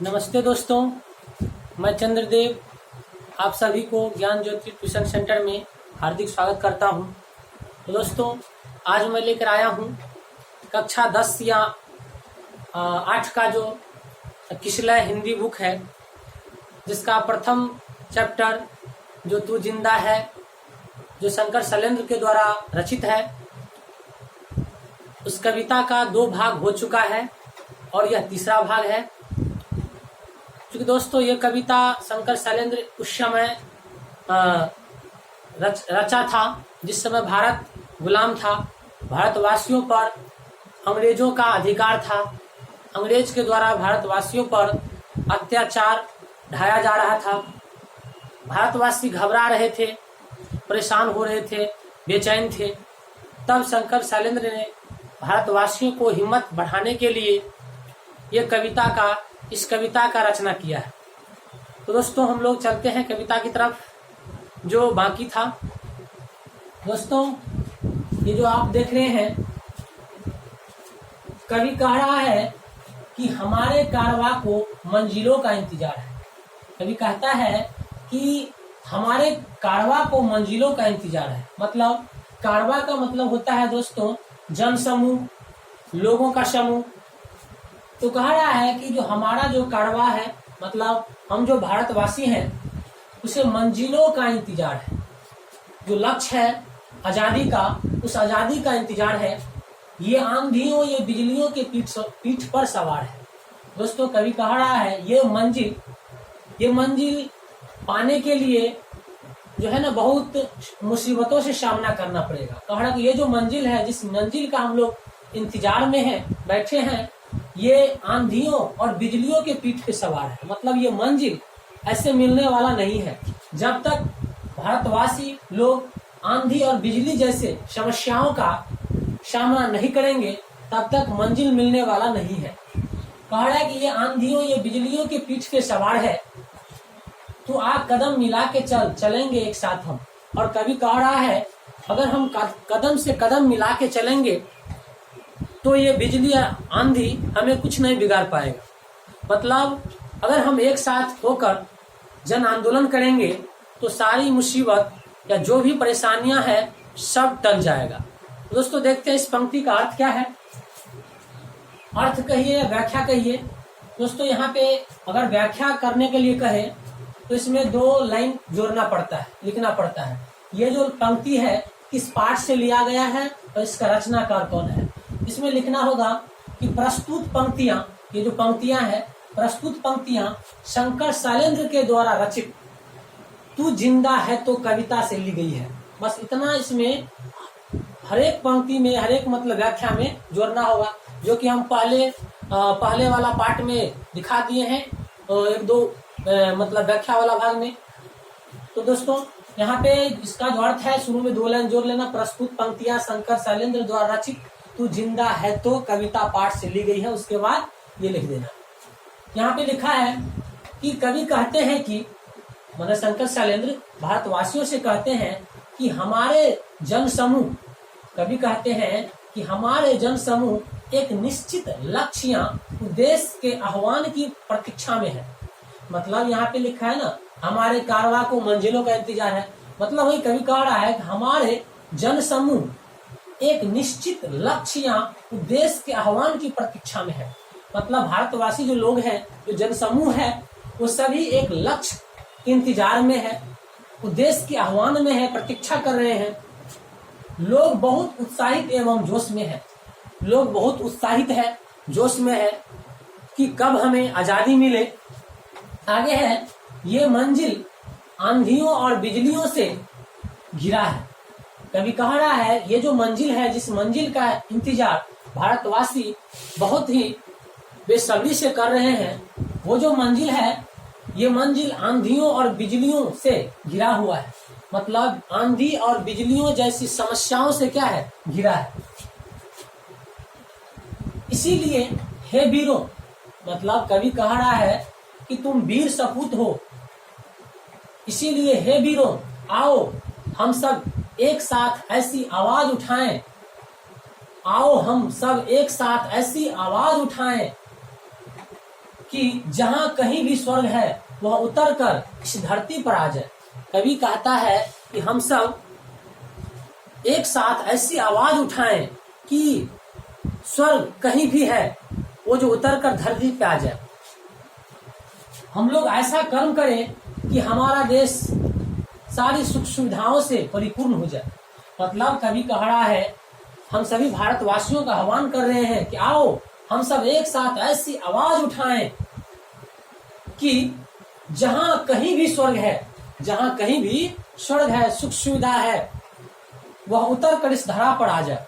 नमस्ते दोस्तों, मैं चंद्रदेव आप सभी को ज्ञान ज्योति ट्यूशन सेंटर में हार्दिक स्वागत करता हूं। तो दोस्तों, आज मैं लेकर आया हूं कक्षा 10 या 8 का जो किशलय हिंदी बुक है, जिसका प्रथम चैप्टर जो तू जिंदा है, जो शंकर शैलेंद्र के द्वारा रचित है। उस कविता का 2 भाग हो चुका है और यह तीसरा भाग है। क्योंकि दोस्तों, ये कविता शंकर शैलेंद्र उस समय रचा था जिस समय भारत गुलाम था। भारतवासियों पर अंग्रेजों का अधिकार था। अंग्रेज के द्वारा भारतवासियों पर अत्याचार ढाया जा रहा था। भारतवासी घबरा रहे थे, परेशान हो रहे थे, बेचैन थे। तब शंकर शैलेंद्र ने भारतवासियों को हिम्मत बढ़ाने के लिए इस कविता का रचना किया है। तो दोस्तों, हम लोग चलते हैं कविता की तरफ, जो बाकी था। दोस्तों, ये जो आप देख रहे हैं, कवि कह रहा है कि हमारे कारवां को मंजिलों का इंतजार है। कवि कहता है कि हमारे कारवां को मंजिलों का इंतजार है। मतलब कारवां का मतलब होता है दोस्तों जन समूह, लोगों का समूह। तो कह रहा है कि जो हमारा जो कारवां है, मतलब हम जो भारतवासी हैं, उसे मंजिलों का इंतजार है। जो लक्ष्य है आजादी का, उस आजादी का इंतजार है। ये आंधियों, ये बिजलियों के पीठ पर सवार है। दोस्तों, कवि कह रहा है ये मंजिल पाने के लिए जो है ना, बहुत मुसीबतों से सामना करना पड़ेगा। कह रहा है कि ये जो मंजिल है, जिस मंजिल का हम लोग इंतजार में हैं, बैठे हैं, ये आंधियों और बिजलियों के पीठ पे सवार है। मतलब ये मंजिल ऐसे मिलने वाला नहीं है। जब तक भारतवासी लोग आंधी और बिजली जैसे समस्याओं का सामना नहीं करेंगे, तब तक मंजिल मिलने वाला नहीं है। कह रहा है कि ये आंधियों, ये बिजलियों के पीठ पे सवार है, तो आप कदम मिला के चलेंगे एक साथ हम। और कवि कह रहा है अगर हम कदम से कदम मिला के चलेंगे तो ये बिजली या आंधी हमें कुछ नहीं बिगाड़ पाएगा। मतलब अगर हम एक साथ होकर जन आंदोलन करेंगे तो सारी मुसीबत या जो भी परेशानियां हैं सब टल जाएगा। दोस्तों, देखते हैं इस पंक्ति का अर्थ क्या है। अर्थ कहिए या व्याख्या कहिए। दोस्तों, यहाँ पे अगर व्याख्या करने के लिए कहे तो इसमें 2 लाइन जोड़ना पड़ता है, लिखना पड़ता है। ये जो पंक्ति है किस पाठ से लिया गया है और इसका रचनाकार कौन है। इसमें लिखना होगा कि प्रस्तुत पंक्तियां, ये जो पंक्तियां हैं, प्रस्तुत पंक्तियां शंकर शैलेंद्र के द्वारा रचित तू जिंदा है तो कविता से ली गई है। बस इतना इसमें हर एक पंक्ति में, हर एक मतलब व्याख्या में जोड़ना होगा, जो कि हम पहले वाला पार्ट में दिखा दिए हैं, 1-2 मतलब व्याख्या वाला भाग में। तो दोस्तों, यहाँ पे इसका जो अर्थ है, शुरू में 2 लाइन जोड़ लेना। प्रस्तुत पंक्तियां शंकर शैलेंद्र द्वारा रचित तू जिंदा है तो कविता पाठ से ली गई है। उसके बाद ये लिख देना। यहाँ पे लिखा है कि कवि कहते हैं कि मतलब शंकर शैलेंद्र भारतवासियों से कहते हैं कि हमारे जन समूह, कवि कहते हैं कि हमारे जन समूह एक निश्चित लक्ष्य या उद्देश्य के आह्वान की प्रतीक्षा में है। मतलब यहाँ पे लिखा है ना, हमारे कारवां को मंजिलों का इंतजार है। मतलब वही कवि कह रहा है कि हमारे जन समूह एक निश्चित लक्ष्य या उद्देश्य के आह्वान की प्रतीक्षा में है। मतलब भारतवासी जो लोग हैं, जो जनसमूह है, वो सभी एक लक्ष्य के इंतजार में है, उद्देश्य के आह्वान में है, प्रतीक्षा कर रहे हैं। लोग बहुत उत्साहित एवं जोश में है। लोग बहुत उत्साहित है, जोश में है कि कब हमें आजादी मिले। आगे है, ये मंजिल आंधियों और बिजलियों से घिरा है। कवि कह रहा है ये जो मंजिल है, जिस मंजिल का इंतजार भारतवासी बहुत ही बेसब्री से कर रहे हैं, वो जो मंजिल है, ये मंजिल आंधियों और बिजलियों से घिरा हुआ है। मतलब आंधी और बिजलियों जैसी समस्याओं से क्या है, घिरा है। इसीलिए हे वीरों, मतलब कवि कह रहा है कि तुम वीर सपूत हो। इसीलिए हे वीरों, आओ हम सब एक साथ ऐसी आवाज उठाएं, आओ हम सब एक साथ ऐसी आवाज उठाएं कि जहां कहीं भी स्वर्ग है वह उतर कर इस धरती पर आ जाए। कवि कहता है कि हम सब एक साथ ऐसी आवाज उठाएं कि स्वर्ग कहीं भी है वो जो उतर कर धरती पे आ जाए। हम लोग ऐसा कर्म करें कि हमारा देश सारी सुख सुविधाओं से परिपूर्ण हो जाए। मतलब कवि कह रहा है, हम सभी भारतवासियों का आह्वान कर रहे हैं कि आओ हम सब एक साथ ऐसी आवाज उठाएं कि जहां कहीं भी स्वर्ग है, जहां कहीं भी स्वर्ग है, सुख सुविधा है, वह उतर कर इस धरा पर आ जाए।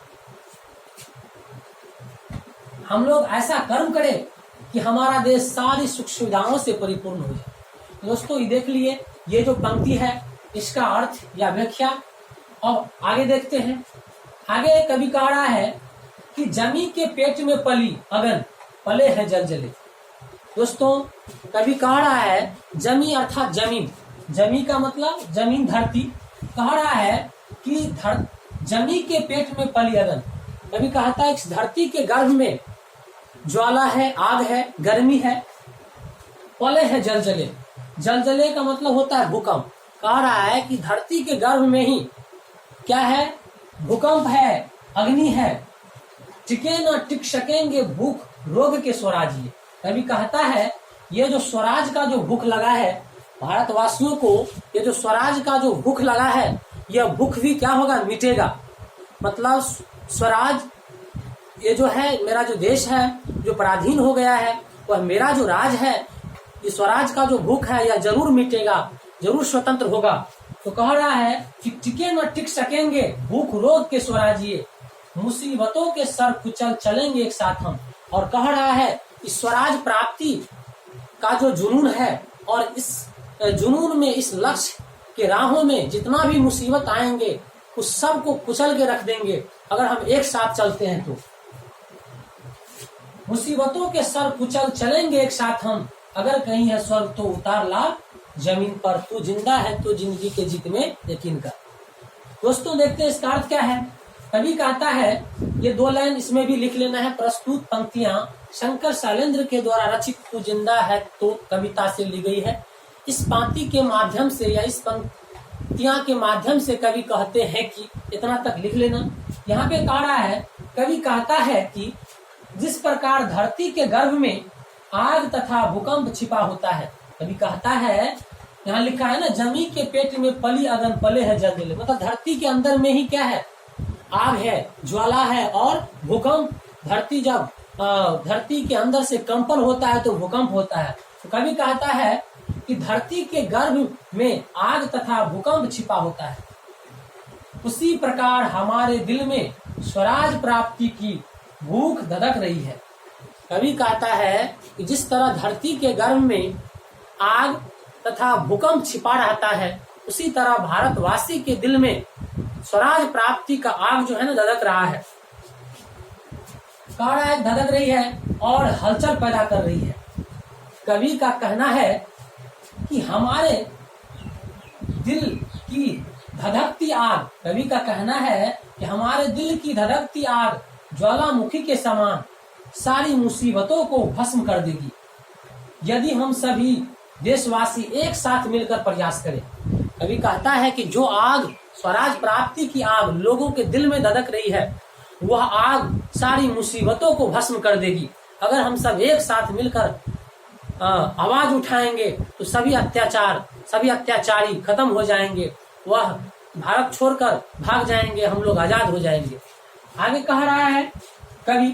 हम लोग ऐसा कर्म करें कि हमारा देश सारी सुख सुविधाओं से परिपूर्ण हो जाए। दोस्तों, ये देख लिए, ये जो पंक्ति है इसका अर्थ या व्याख्या। अब आगे देखते हैं। आगे कवि कह रहा है कि जमी के पेट में पली अगन, पले है जल जले। दोस्तों, कवि कह रहा है जमी अर्थात जमीन, जमी का मतलब जमीन, धरती। कह रहा है कि जमी के पेट में पली अगन। कवि कहता है इस धरती के गर्भ में ज्वाला है, आग है, गर्मी है, पले है जल जले। जल जले का मतलब होता है भूकंप। कह रहा है कि धरती के गर्भ में ही क्या है, भूकंप है, अग्नि है, टिके न टिक सकेंगे भूख रोग के स्वराज्य। कवि कहता है ये जो स्वराज का जो भूख लगा है भारतवासियों को, ये जो स्वराज का जो भूख लगा है, यह भूख भी क्या होगा, मिटेगा। मतलब स्वराज, ये जो है मेरा जो देश है जो पराधीन हो गया है, वह मेरा जो राज है, इस स्वराज का जो भूख है यह जरूर मिटेगा, जरूर स्वतंत्र होगा। तो कह रहा है कि टिके न टिक सकेंगे भूख रोग के स्वराज्य, मुसीबतों के सर कुचल चलेंगे एक साथ हम। और कह रहा है कि स्वराज प्राप्ति का जो जुनून है और इस जुनून में, इस लक्ष्य के राहों में जितना भी मुसीबत आएंगे उस सब को कुचल के रख देंगे अगर हम एक साथ चलते हैं। तो मुसीबतों के सर कुचल चलेंगे एक साथ हम, अगर कहीं है स्वर्ग तो उतार ला जमीन पर, तू जिंदा है तो जिंदगी के जीत में यकीन कर। दोस्तों, देखते हैं इसका अर्थ क्या है। कवि कहता है, ये दो लाइन इसमें भी लिख लेना है। प्रस्तुत पंक्तियां शंकर शैलेंद्र के द्वारा रचित तू जिंदा है तो कविता से ली गई है। इस पंक्ति के माध्यम से या इस पंक्तियां के माध्यम से कवि कहते हैं कि इतना तक लिख लेना। यहाँ पे कह रहा है, कवि कहता है कि जिस प्रकार धरती के गर्भ में आग तथा भूकंप छिपा होता है, कवि कहता है, यहाँ लिखा है ना, जमी के पेट में पली अगन, पले है जल जले। मतलब धरती के अंदर में ही क्या है, आग है, ज्वाला है और भूकंप। धरती जब धरती के अंदर से कंपन होता है तो भूकंप होता है। तो कवि कहता है कि धरती के गर्भ में आग तथा भूकंप छिपा होता है, उसी प्रकार हमारे दिल में स्वराज प्राप्ति की भूख धधक रही है। कवि कहता है कि जिस तरह धरती के गर्भ में आग तथा भूकंप छिपा रहता है, उसी तरह भारतवासी के दिल में स्वराज प्राप्ति का आग जो है ना धधक रहा है। कह रहा है धधक रही है और हलचल पैदा कर रही है। कवि का कहना है कि हमारे दिल की धधकती आग, कवि का कहना है कि हमारे दिल की धधकती आग ज्वालामुखी के समान सारी मुसीबतों को भस्म कर देगी यदि हम सभी देशवासी एक साथ मिलकर प्रयास करें। कवि कहता है कि जो आग, स्वराज प्राप्ति की आग लोगों के दिल में धधक रही है, वह आग सारी मुसीबतों को भस्म कर देगी। अगर हम सब एक साथ मिलकर आवाज उठाएंगे तो सभी अत्याचार, सभी अत्याचारी खत्म हो जाएंगे, वह भारत छोड़कर भाग जाएंगे, हम लोग आजाद हो जाएंगे। आगे कह रहा है कवि,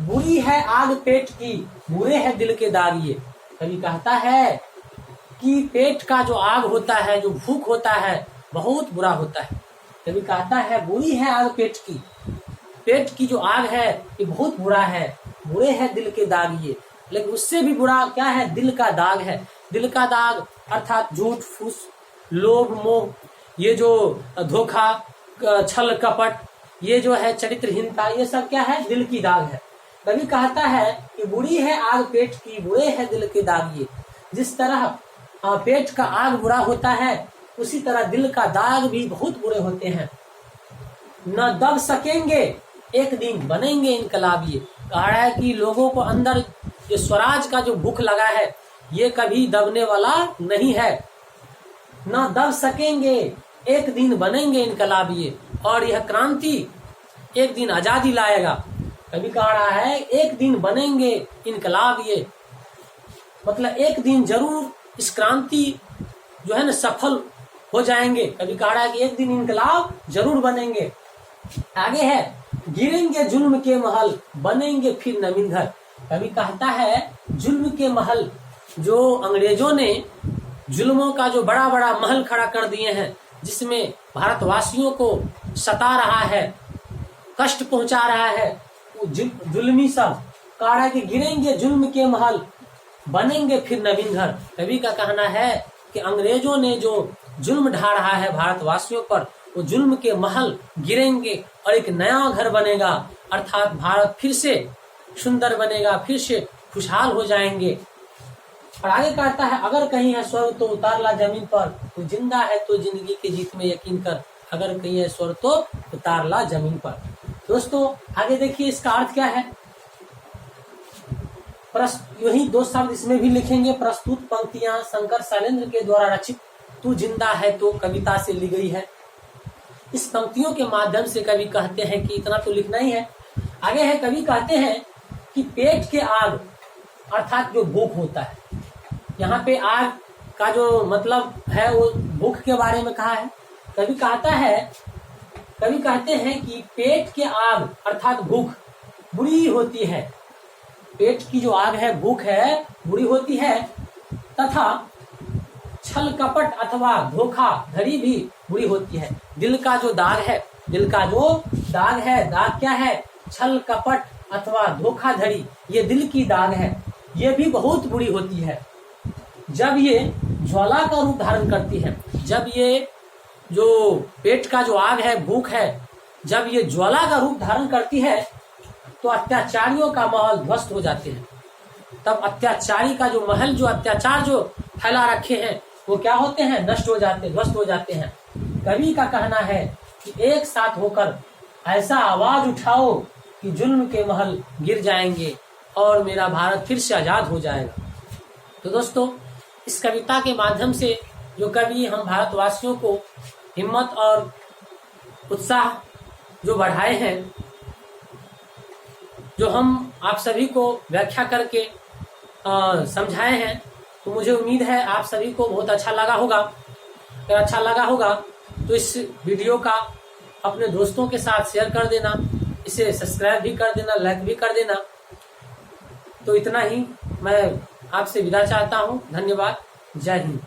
बुरी है आग पेट की, बुरे है दिल के दाग ये। कवि कहता है कि पेट का जो आग होता है, जो भूख होता है, बहुत बुरा होता है। कवि कहता है बुरी है आग पेट की, पेट की जो आग है ये बहुत बुरा है, बुरे है दिल के दाग ये। लेकिन उससे भी बुरा क्या है, दिल का दाग है। दिल का दाग अर्थात झूठ, फूस, लोभ, मोह, ये जो धोखा, छल कपट, ये जो है चरित्रहीनता, ये सब क्या है, दिल की दाग है। कवि कहता है कि बुरी है आग पेट की, बुरे है दिल के दाग ये। जिस तरह पेट का आग बुरा होता है, उसी तरह दिल का दाग भी बहुत बुरे होते हैं। न दब सकेंगे एक दिन बनेंगे इनकलाब ये। कह रहा है कि लोगों को अंदर ये स्वराज का जो भूख लगा है ये कभी दबने वाला नहीं है, ना दब सकेंगे। एक दिन बनेंगे इनकलाब ये, और यह क्रांति एक दिन आजादी लाएगा। कभी कह रहा है एक दिन बनेंगे इनकलाब ये, मतलब एक दिन जरूर इस क्रांति जो है ना सफल हो जाएंगे। कभी कह रहा है कि एक दिन इनकलाब जरूर बनेंगे। आगे है गिरेंगे जुल्म के महल, बनेंगे फिर नवीन घर। कभी कहता है जुल्म के महल, जो अंग्रेजों ने जुल्मों का जो बड़ा बड़ा महल खड़ा कर दिए हैं, जिसमें भारतवासियों को सता रहा है, कष्ट पहुंचा रहा है, वो जुल्मी सब कह रहा है कि गिरेंगे जुल्म के महल, बनेंगे फिर नवीन घर। कवि का कहना है कि अंग्रेजों ने जो जुल्म ढा रहा है भारतवासियों पर, वो जुल्म के महल गिरेंगे और एक नया घर बनेगा, अर्थात भारत फिर से सुंदर बनेगा, फिर से खुशहाल हो जाएंगे। और आगे कहता है अगर कहीं है स्वर्ग तो उतार ला जमीन पर, तो जिंदा है तो जिंदगी के जीत में यकीन कर, अगर कहीं है स्वर्ग तो उतार ला जमीन पर। दोस्तों आगे देखिए इसका अर्थ क्या है। यही दो शब्द इसमें भी लिखेंगे। प्रस्तुत पंक्तियां शंकर शैलेंद्र के द्वारा रचित तू जिंदा है तो कविता से ली गई है। इस पंक्तियों के माध्यम से कवि कहते हैं कि इतना तो लिखना ही है। आगे है कवि कहते हैं कि पेट के आग अर्थात जो भूख होता है, यहाँ पे आग का जो मतलब है वो भूख के बारे में कहा है। कवि कहते हैं कि पेट के आग अर्थात भूख बुरी होती है। पेट की जो आग है, भूख है, बुरी होती है, तथा छल कपट अथवा धोखाधड़ी भी बुरी होती है। दिल का जो दाग है, दाग क्या है? छल कपट अथवा धोखाधड़ी, ये दिल की दाग है, ये भी बहुत बुरी होती है। जब ये ज्वाला का रूप धारण करती है, जब ये जो पेट का जो आग है, भूख है, जब ये ज्वाला का रूप धारण करती है तो अत्याचारियों का महल ध्वस्त हो जाते हैं। तब अत्याचारी का जो महल, जो अत्याचार जो फैला रखे हैं, वो क्या होते हैं? नष्ट हो जाते, ध्वस्त हो जाते हैं। कवि का कहना है कि एक साथ होकर ऐसा आवाज उठाओ कि जुल्म के महल गिर जाएंगे और मेरा भारत फिर से आजाद हो जाएगा। तो दोस्तों इस कविता के माध्यम से जो कवि हम भारतवासियों को हिम्मत और उत्साह जो बढ़ाए हैं, जो हम आप सभी को व्याख्या करके समझाए हैं, तो मुझे उम्मीद है आप सभी को बहुत अच्छा लगा होगा। अगर अच्छा लगा होगा तो इस वीडियो का अपने दोस्तों के साथ शेयर कर देना, इसे सब्सक्राइब भी कर देना, लाइक भी कर देना। तो इतना ही मैं आपसे विदा चाहता हूँ। धन्यवाद। जय हिंद।